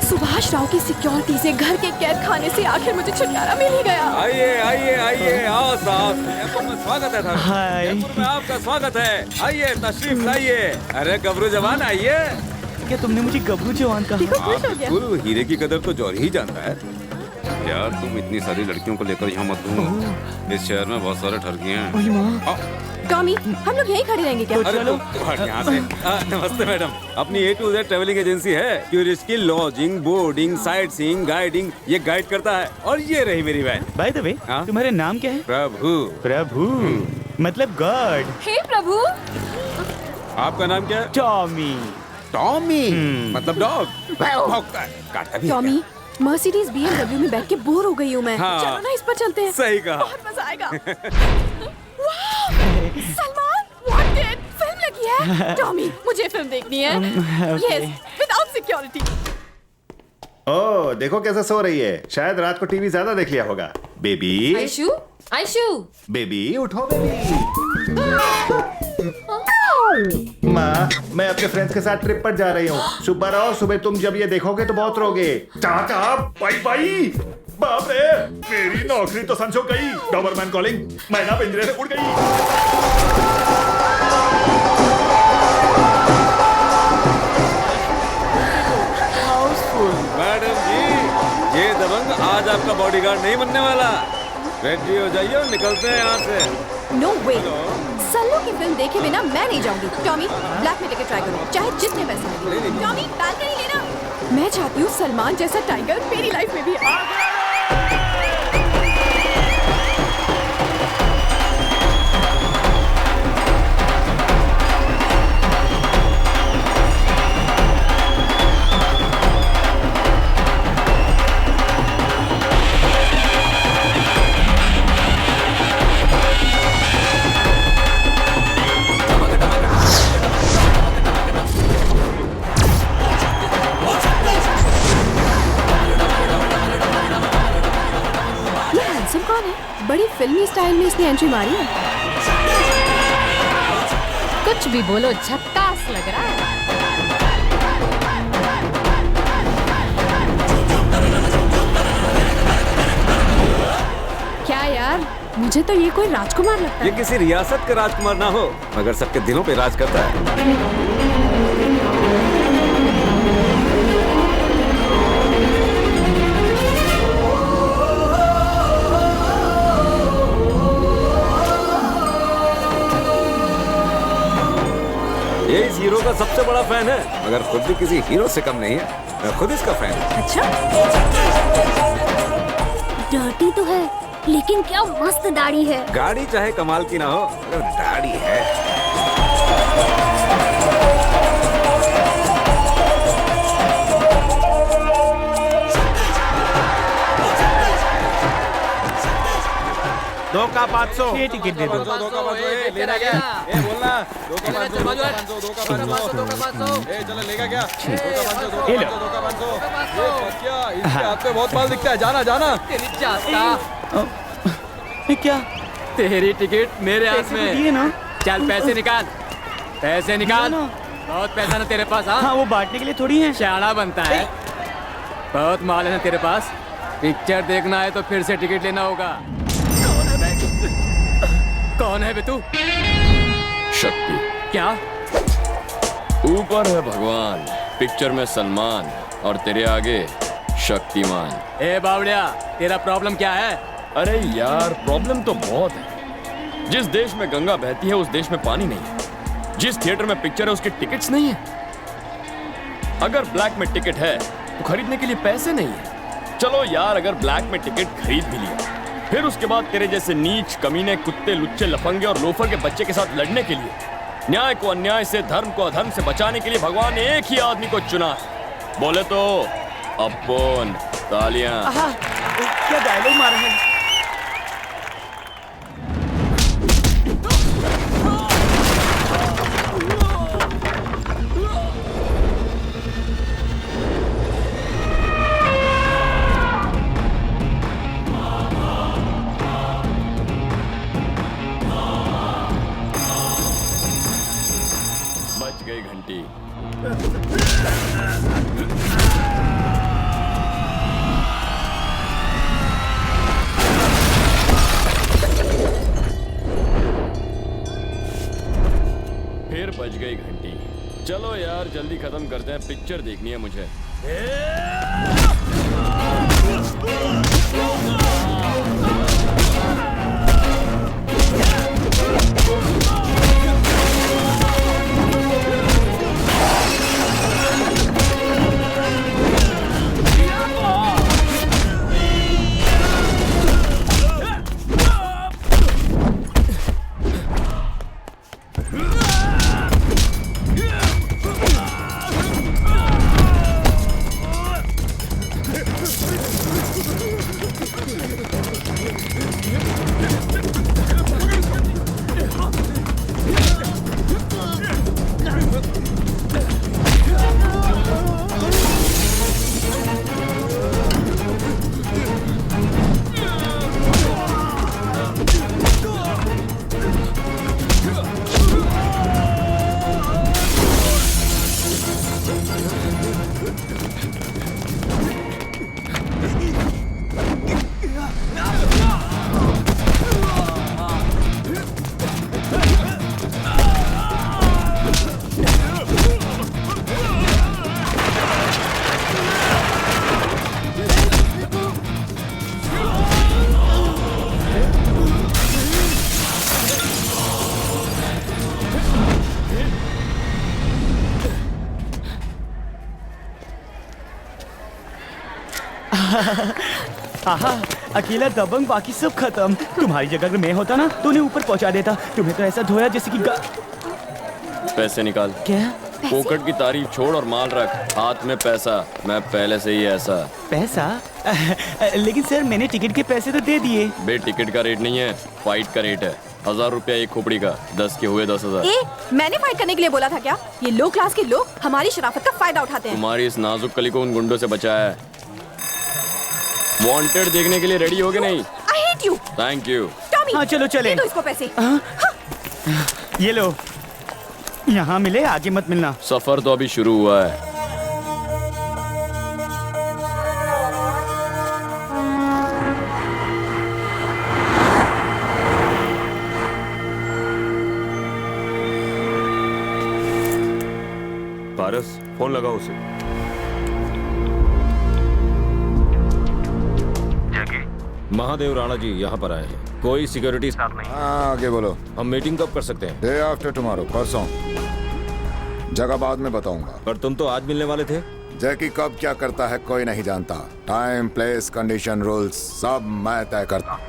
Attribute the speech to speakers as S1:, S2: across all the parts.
S1: सुभाष राव की सिक्योरिटी से, घर के कैद खाने से आखिर मुझे छुटकारा मिल ही गया।
S2: आइए आइए आइए, आओ साहब, जयपुर में स्वागत है सर।
S3: हाय।
S2: जयपुर में आपका स्वागत है। आइए तशरीफ लाइए। अरे गबरू जवान आइए।
S3: क्या तुमने मुझे गबरू जवान कहा?
S1: देखो खुश हो गया।
S2: बिल्कुल, हीरे की कदर तो जौहरी ही जानता है। यार तुम इतनी सारी लड़कियों को लेकर यहाँ मत घूमो। इस शहर में बहुत सारे ठरकियाँ हैं।
S3: ओही माँ।
S1: टॉमी, हम लोग यहीं खड़े रहेंगे क्या?
S2: अरे
S3: चलो।
S2: हट यहाँ से। नमस्ते मैडम, अपनी A to Z travelling agency है। टूरिस्ट की lodging, boarding, sight seeing, guiding, ये गाइड करता है। और ये रही मेरी वैन।
S3: बाय द वे,
S2: हाँ?
S3: तुम्हारा नाम क्या है?
S2: प्रभु।
S3: प्रभु मतलब गॉड।
S1: हे प्रभु।
S2: आपका नाम क्या है?
S3: टॉमी।
S2: टॉमी मतलब डॉग। भौंकता है, काटता भी है।
S1: टॉमी, मर्सिडीज BMW में बैठ के बोर हो गई हूँ मैं।
S2: हाँ।
S1: चलो ना इस पर चलते हैं।
S2: सही कहा।
S1: बहुत मजा आएगा। वाह! Salman, what did? फिल्म लगी है। टॉमी, मुझे फिल्म देखनी है।
S3: okay.
S1: Yes, without security.
S4: ओह, देखो कैसे सो रही है। शायद रात को टीवी ज्यादा देख लिया होगा। बेबी,
S5: आयशु, आयशु,
S4: बेबी उठो बेबी। माँ, मैं अपने फ्रेंड्स के साथ ट्रिप पर जा रही हूँ। सुबह रहो, सुबह तुम जब ये देखोगे तो बहुत रोगे। चाचा, बाई बाई। बाप रे, मेरी नौकरी तो संसो गई। Doberman calling. मैं ना पिंजरे से उड़ गई।
S2: मैडम जी, ये दबंग आज आपका बॉडीगार्ड नहीं बनने वाला। रेडी हो जाइए और निकलते हैं यहाँ से।
S1: No way. सल्लू की फिल्म देखे बिना मैं नहीं जाऊंगी। टॉमी, ब्लैक में टिकट ट्राई करो, चाहे जितने पैसे लगे। टॉमी, बालकनी लेना। मैं चाहती हूँ सलमान जैसा टाइगर मेरी लाइफ में भी आए। कौन है? बड़ी फिल्मी स्टाइल में इसने एंट्री मारी है।
S5: कुछ भी बोलो, झक्कास लग रहा है।
S1: क्या यार, मुझे तो ये कोई राजकुमार लगता
S2: ये
S1: है।
S2: किसी रियासत का राजकुमार ना हो, मगर सबके दिलों पे राज करता है। ये इस हीरो का सबसे बड़ा फैन है, मगर खुद भी किसी हीरो से कम नहीं है। मैं खुद इसका फैन हूँ।
S1: अच्छा,
S6: डर्टी तो है, लेकिन क्या मस्त दाढ़ी है।
S2: गाड़ी चाहे कमाल की ना हो, मगर दाढ़ी है।
S3: दो का 500। ये टिकट दे दो।
S2: लेना क्या? ए बोलना, 2 का 500, 2 का 500, 2 का 500, ए चलो लेगा क्या? 2 का 500, 2 का 500, 2 का 500। ये बच्चा, इसके हाथ पे बहुत माल दिखता है। जाना जाना।
S5: तेरी चाहता,
S3: ये क्या?
S5: तेरी टिकट मेरे हाथ
S3: पैसे तो
S5: में।
S3: दिए ना?
S5: चल पैसे निकाल, पैसे निकाल।
S3: ना।
S5: बहुत पैसा ना तेरे पास।
S3: हाँ, वो बांटने के लिए थोड़ी है।
S5: शाना बनता है। बहुत माल है ना तेरे पास। पिक्चर देखना है तो फिर से टिकट लेना होगा। कौन है बे तू?
S7: शक्ति।
S5: क्या?
S7: ऊपर है भगवान, पिक्चर में सलमान, और तेरे आगे शक्तिमान।
S5: ए बावड़िया, तेरा प्रॉब्लम क्या है?
S7: अरे यार, प्रॉब्लम तो बहुत है। जिस देश में गंगा बहती है उस देश में पानी नहीं है। जिस थिएटर में पिक्चर है उसके टिकट्स नहीं है। अगर ब्लैक में टिकट है तो खरीदने के लिए पैसे नहीं है। चलो यार, अगर ब्लैक में टिकट खरीद भी लिया, फिर उसके बाद तेरे जैसे नीच, कमीने, कुत्ते, लुच्चे, लफंगे और लोफर के बच्चे के साथ लड़ने के लिए, न्याय को अन्याय से, धर्म को अधर्म से बचाने के लिए भगवान ने एक ही आदमी को चुना। बोले तो अपोन। तालियां।
S3: क्या डायलॉग मारा है?
S7: बच गई घंटी। यार जल्दी खत्म करते हैं, पिक्चर देखनी है मुझे।
S3: आहा, अकेला दबंग, बाकी सब खत्म। तुम्हारी जगह अगर मैं होता ना तो उन्हें ऊपर पहुंचा देता। तुम्हें तो ऐसा धोया जैसे कि
S7: पैसे निकाल।
S3: क्या?
S7: पोकट की तारीफ छोड़ और माल रख, हाथ में पैसा। मैं पहले से ही ऐसा।
S3: पैसा? लेकिन सर मैंने टिकट के पैसे तो दे दिए।
S7: बे टिकट का रेट नहीं है, फाइट का रेट है। 1000 रुपया एक खोपड़ी का, 10 के हुए 10,000।
S1: मैंने फाइट करने के लिए बोला था क्या? ये लो क्लास के लोग हमारी शराफत का फायदा उठाते हैं।
S7: तुम्हारी इस नाजुक कली को उन गुंडों से बचाया है। वांटेड देखने के लिए रेडी हो गए नहीं?
S1: I hate you.
S7: Thank you.
S1: Tommy,
S3: हाँ, चलो चले।
S1: दे दो इसको पैसे।
S3: ये लो, यहाँ मिले, आगे मत मिलना।
S7: सफर तो अभी शुरू हुआ है।
S2: पारस, फोन लगाओ उसे। महादेव राणा जी यहाँ पर आए हैं। कोई सिक्योरिटी स्टाफ नहीं।
S8: आगे बोलो।
S2: हम मीटिंग कब कर सकते हैं?
S8: डे आफ्टर टुमारो, परसों। जगह बाद में बताऊंगा।
S2: पर तुम तो आज मिलने वाले थे।
S8: जैकी कब क्या करता है कोई नहीं जानता। टाइम, प्लेस, कंडीशन, रूल्स सब मैं तय करता हूँ।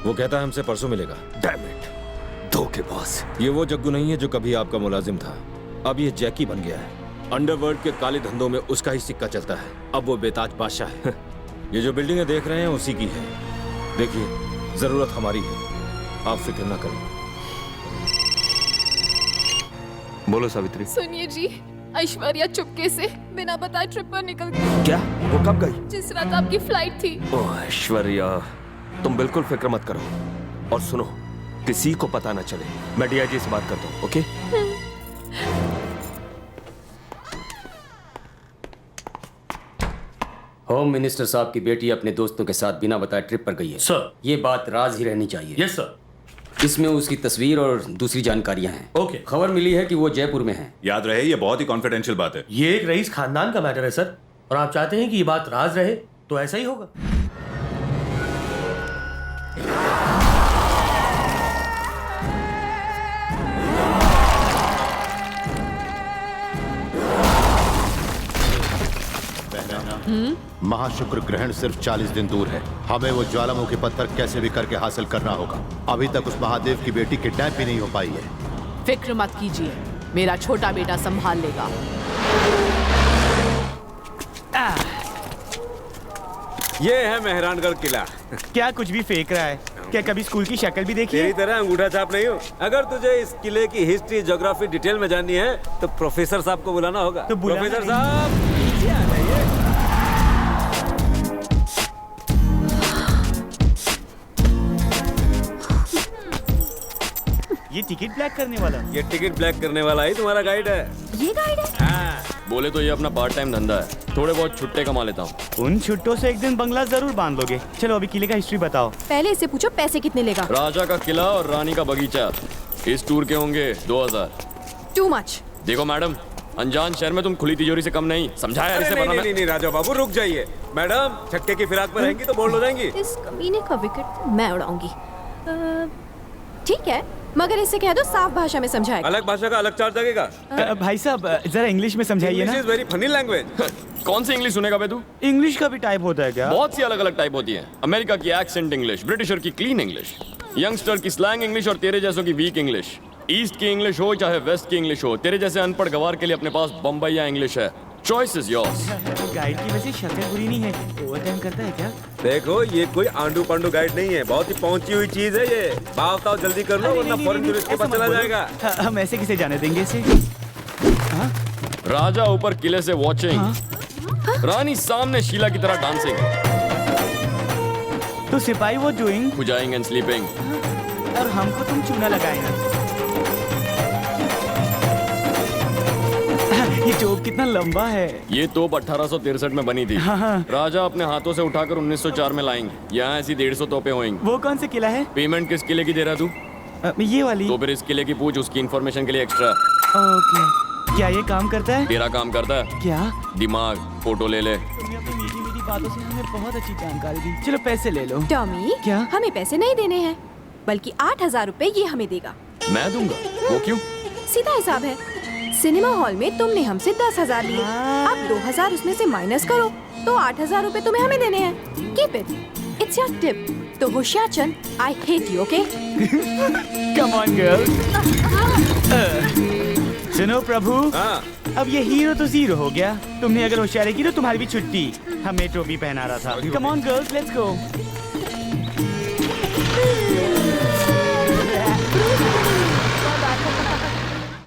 S2: वो कहता है हमसे परसों मिलेगा। डैम इट, धोखेबाज। ये वो जग्गू नहीं है जो कभी आपका मुलाजिम था। अब ये जैकी बन गया है। अंडरवर्ल्ड के काले धंधों में उसका ही सिक्का चलता है। अब वो बेताज बादशाह है। ये जो बिल्डिंगें देख रहे हैं उसी की है। देखिए, जरूरत हमारी है, आप फिक्र ना करें। बोलो सावित्री।
S1: सुनिए जी, ऐश्वर्या चुपके से बिना बताए ट्रिप पर निकल गई।
S2: क्या? वो कब गई?
S1: जिस रात आपकी फ्लाइट थी।
S9: ओह ऐश्वर्या, तुम बिल्कुल फिक्र मत करो। और सुनो, किसी को पता ना चले। मैं डीआईजी से बात करता हूँ, ओके?
S5: होम मिनिस्टर साहब की बेटी अपने दोस्तों के साथ बिना बताए ट्रिप पर गई है।
S9: सर,
S5: ये बात राज ही रहनी चाहिए।
S9: Yes sir.
S5: इसमें उसकी तस्वीर और दूसरी जानकारियां हैं।
S9: ओके।
S5: खबर मिली है कि वो जयपुर में है।
S10: याद रहे, ये बहुत ही कॉन्फिडेंशियल बात है।
S9: ये एक रईस खानदान का मैटर है सर, और आप चाहते हैं कि ये बात राज रहे, तो ऐसा ही होगा।
S11: महाशुक्र ग्रहण सिर्फ 40 दिन दूर है। हमें वो ज्वालामुखी पत्थर कैसे भी करके हासिल करना होगा। अभी तक उस महादेव की बेटी किडनैप भी नहीं हो पाई है।
S12: फिक्र मत कीजिए, मेरा छोटा बेटा संभाल लेगा।
S2: ये है मेहरानगढ़ किला।
S3: क्या कुछ भी फेंक रहा है? क्या कभी स्कूल की शक्ल भी देखी
S2: तेरी
S3: है?
S2: तरह अंगूठा छाप नहीं हो। अगर तुझे इस किले की हिस्ट्री, ज्योग्राफी डिटेल में जाननी है तो प्रोफेसर साहब को बुलाना होगा।
S3: तो बुलाना
S2: प्रोफेसर
S3: नहीं।
S2: साहब नीचे आ जाइए।
S3: ये टिकट ब्लैक करने वाला?
S2: ये टिकट ब्लैक करने वाला ही तुम्हारा गाइड है।
S1: ये गाइड है?
S2: हाँ।
S7: बोले तो ये अपना पार्ट टाइम धंधा है। थोड़े बहुत छुट्टे कमा लेता हूँ।
S3: उन छुट्टों से एक दिन बंगला जरूर बांध लोगे। चलो अभी किले का हिस्ट्री बताओ।
S1: पहले इससे पूछो पैसे कितने लेगा।
S7: राजा का किला और रानी का बगीचा इस टूर के होंगे 2000।
S1: Too much.
S7: देखो मैडम, अनजान शहर में तुम खुली तिजोरी से कम नहीं, समझाया
S5: अरे
S7: इसे
S5: नहीं,
S7: वरना
S5: नहीं,
S7: मैं-
S5: नहीं, नहीं, राजा बाबू रुक जाइए। मैडम छक्के की फिराक में रहेंगी तो बोल्ड हो जाएंगी।
S1: इस कमीने का विकेट मैं उड़ाऊंगी। ठीक है, मगर इससे कह दो साफ भाषा में समझाएगा।
S5: अलग भाषा का अलग चार्ज लगेगा।
S3: भाई साहब जरा इंग्लिश में समझाइए ना।
S5: English is very funny language।
S7: कौन सी इंग्लिश सुनेगा बे तू?
S3: इंग्लिश का भी टाइप होता है क्या?
S7: बहुत सी अलग अलग टाइप होती है। अमेरिका की एक्सेंट इंग्लिश, ब्रिटिशर की क्लीन इंग्लिश, यंगस्टर की स्लैंग इंग्लिश और तेरे जैसों की वीक इंग्लिश। ईस्ट की इंग्लिश हो चाहे वेस्ट की इंग्लिश हो, तेरे जैसे अनपढ़ गवार के लिए अपने पास बम्बई या इंग्लिश है। Choice is yours.
S3: गाइड की वैसे शक्ल बुरी नहीं है, ओवर टाइम करता है क्या?
S5: देखो ये कोई आंडू पांडू गाइड नहीं है, बहुत ही पहुंची हुई चीज है ये। भाव ताव जल्दी कर लो वरना फॉरेन टूरिस्ट के पास चला जाएगा।
S3: हम ऐसे किसे जाने देंगे इसे?
S7: राजा ऊपर किले से वॉचिंग, रानी सामने शीला की तरह डांसिंग,
S3: तो सिपाही वो डूइंग
S7: खुजाइंग एंड स्लीपिंग।
S3: और हमको तुम चूना लगाएगा। ये तोप कितना लंबा है।
S7: ये तोप 1863 में बनी थी। राजा अपने हाथों से उठाकर 1904 में लाएंगे। यहाँ ऐसी 150 तोपें होंगी।
S3: वो कौन सा किला है?
S7: पेमेंट किस किले की दे रहा तू?
S3: ये वाली।
S7: तो फिर इस किले की पूछ, उसकी इन्फॉर्मेशन के लिए एक्स्ट्रा।
S3: ओके, क्या ये काम करता है?
S7: तेरा काम करता है
S3: क्या?
S7: दिमाग, फोटो ले ले।
S3: तुमने अपनी मीठी मीठी बातों से हमें बहुत अच्छी जानकारी दी। चलो पैसे ले लो।
S1: टॉमी,
S3: क्या?
S1: हमें पैसे नहीं देने हैं, बल्कि 8,000 रुपए ये हमें देगा।
S7: मैं दूंगा? वो क्यों?
S1: सीधा हिसाब है। सिनेमा हॉल में तुमने हमसे 10,000 लिए, अब 2,000 उसमें से माइनस करो तो 8,000 रुपए तुम्हें हमें देने हैं। Keep it, it's your tip. तो Hoshiyarchand, I hate you, okay?
S3: Come on girl. सुनो प्रभु, अब ये हीरो तो जीरो हो गया। तुमने अगर होशियारी की तो तुम्हारी भी छुट्टी। हमें टोपी पहना रहा था। Come on girls, let's go.